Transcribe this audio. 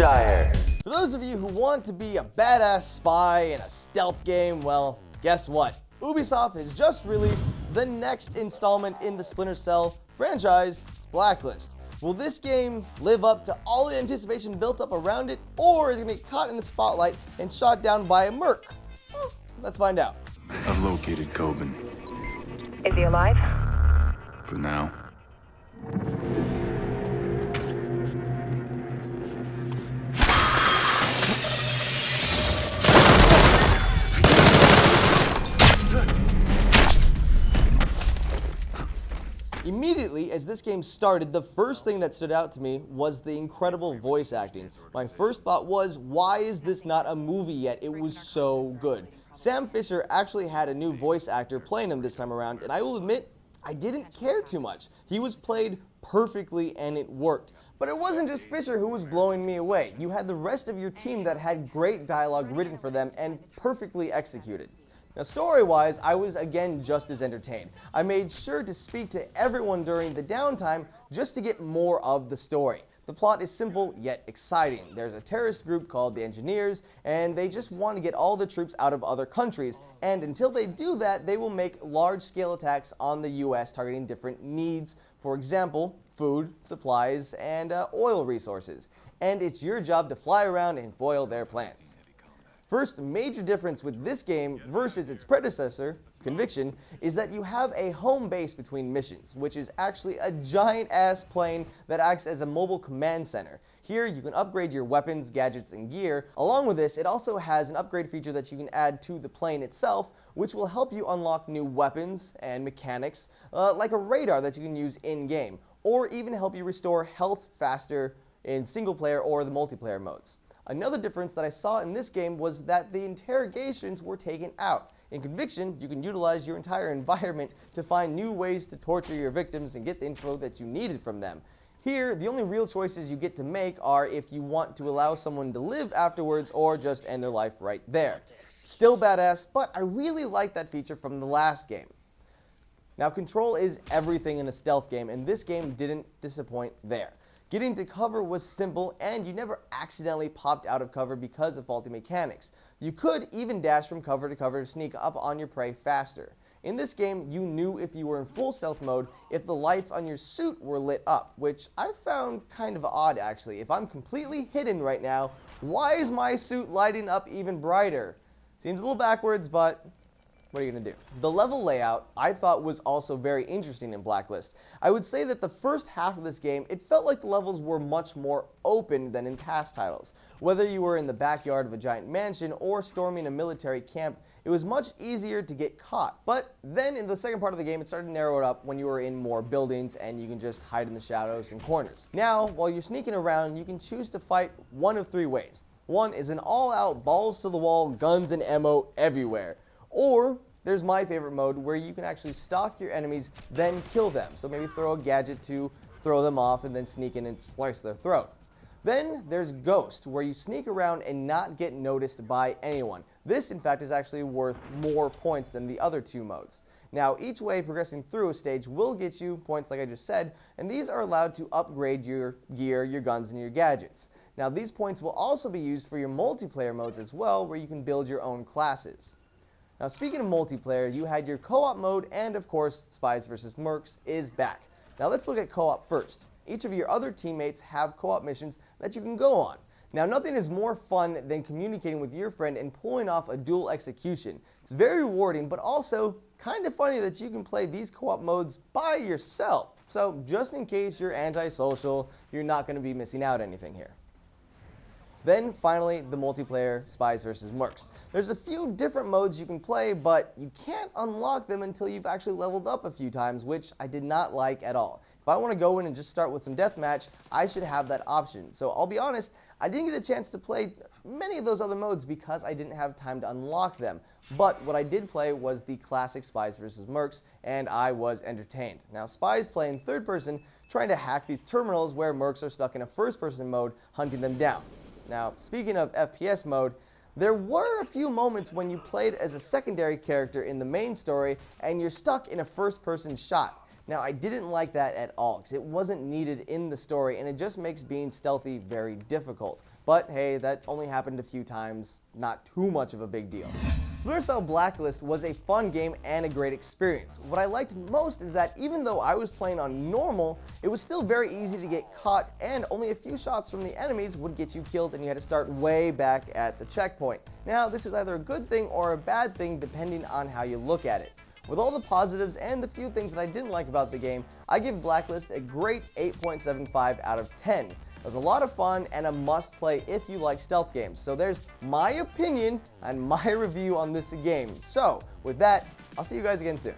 Empire. For those of you who want to be a badass spy in a stealth game, well, guess what? Ubisoft has just released the next installment in the Splintercell franchise, Blacklist. Will this game live up to all the anticipation built up around it, or is it going to get caught in the spotlight and shot down by a merc? Well, let's find out. I've located Coben. Is he alive? For now. Immediately, as this game started, the first thing that stood out to me was the incredible voice acting. My first thought was, why is this not a movie yet? It was so good. Sam Fisher actually had a new voice actor playing him this time around, and I will admit, I didn't care too much. He was played perfectly and it worked. But it wasn't just Fisher who was blowing me away. You had the rest of your team that had great dialogue written for them and perfectly executed. Now, story-wise, I was again just as entertained. I made sure to speak to everyone during the downtime just to get more of the story. The plot is simple yet exciting. There's a terrorist group called the Engineers, and they just want to get all the troops out of other countries. And until they do that, they will make large-scale attacks on the US targeting different needs. For example, food, supplies, and oil resources. And it's your job to fly around and foil their plans. First major difference with this game versus its predecessor, Conviction, is that you have a home base between missions, which is actually a giant-ass plane that acts as a mobile command center. Here, you can upgrade your weapons, gadgets, and gear. Along with this, it also has an upgrade feature that you can add to the plane itself, which will help you unlock new weapons and mechanics, like a radar that you can use in-game, or even help you restore health faster in single-player or the multiplayer modes. Another difference that I saw in this game was that the interrogations were taken out. In Conviction, you can utilize your entire environment to find new ways to torture your victims and get the info that you needed from them. Here, the only real choices you get to make are if you want to allow someone to live afterwards or just end their life right there. Still badass, but I really like that feature from the last game. Now, control is everything in a stealth game, and this game didn't disappoint there. Getting to cover was simple, and you never accidentally popped out of cover because of faulty mechanics. You could even dash from cover to sneak up on your prey faster. In this game, you knew if you were in full stealth mode if the lights on your suit were lit up, which I found kind of odd actually. If I'm completely hidden right now, why is my suit lighting up even brighter? Seems a little backwards, but what are you going to do? The level layout I thought was also very interesting in Blacklist. I would say that the first half of this game, it felt like the levels were much more open than in past titles. Whether you were in the backyard of a giant mansion or storming a military camp, it was much easier to get caught. But then in the second part of the game, it started to narrow it up when you were in more buildings and you can just hide in the shadows and corners. Now, while you're sneaking around, you can choose to fight one of three ways. One is an all-out balls-to-the-wall, guns and ammo everywhere. Or there's my favorite mode where you can actually stalk your enemies, then kill them. So maybe throw a gadget to throw them off and then sneak in and slice their throat. Then there's Ghost, where you sneak around and not get noticed by anyone. This, in fact, is actually worth more points than the other two modes. Now, each way progressing through a stage will get you points like I just said, and these are allowed to upgrade your gear, your guns, and your gadgets. Now, these points will also be used for your multiplayer modes as well, where you can build your own classes. Now, speaking of multiplayer, you had your co-op mode, and of course, Spies vs. Mercs is back. Now, let's look at co-op first. Each of your other teammates have co-op missions that you can go on. Now, nothing is more fun than communicating with your friend and pulling off a dual execution. It's very rewarding, but also kind of funny that you can play these co-op modes by yourself. So, just in case you're antisocial, you're not going to be missing out anything here. Then, finally, the multiplayer Spies vs. Mercs. There's a few different modes you can play, but you can't unlock them until you've actually leveled up a few times, which I did not like at all. If I want to go in and just start with some deathmatch, I should have that option. So I'll be honest, I didn't get a chance to play many of those other modes because I didn't have time to unlock them. But what I did play was the classic Spies vs. Mercs, and I was entertained. Now, Spies play in third person, trying to hack these terminals where Mercs are stuck in a first person mode, hunting them down. Now, speaking of FPS mode, there were a few moments when you played as a secondary character in the main story and you're stuck in a first-person shot. Now, I didn't like that at all because it wasn't needed in the story and it just makes being stealthy very difficult. But hey, that only happened a few times, not too much of a big deal. Splintercell Blacklist was a fun game and a great experience. What I liked most is that even though I was playing on normal, it was still very easy to get caught, and only a few shots from the enemies would get you killed and you had to start way back at the checkpoint. Now, this is either a good thing or a bad thing depending on how you look at it. With all the positives and the few things that I didn't like about the game, I give Blacklist a great 8.75 out of 10. It was a lot of fun and a must-play if you like stealth games. So there's my opinion and my review on this game. So with that, I'll see you guys again soon.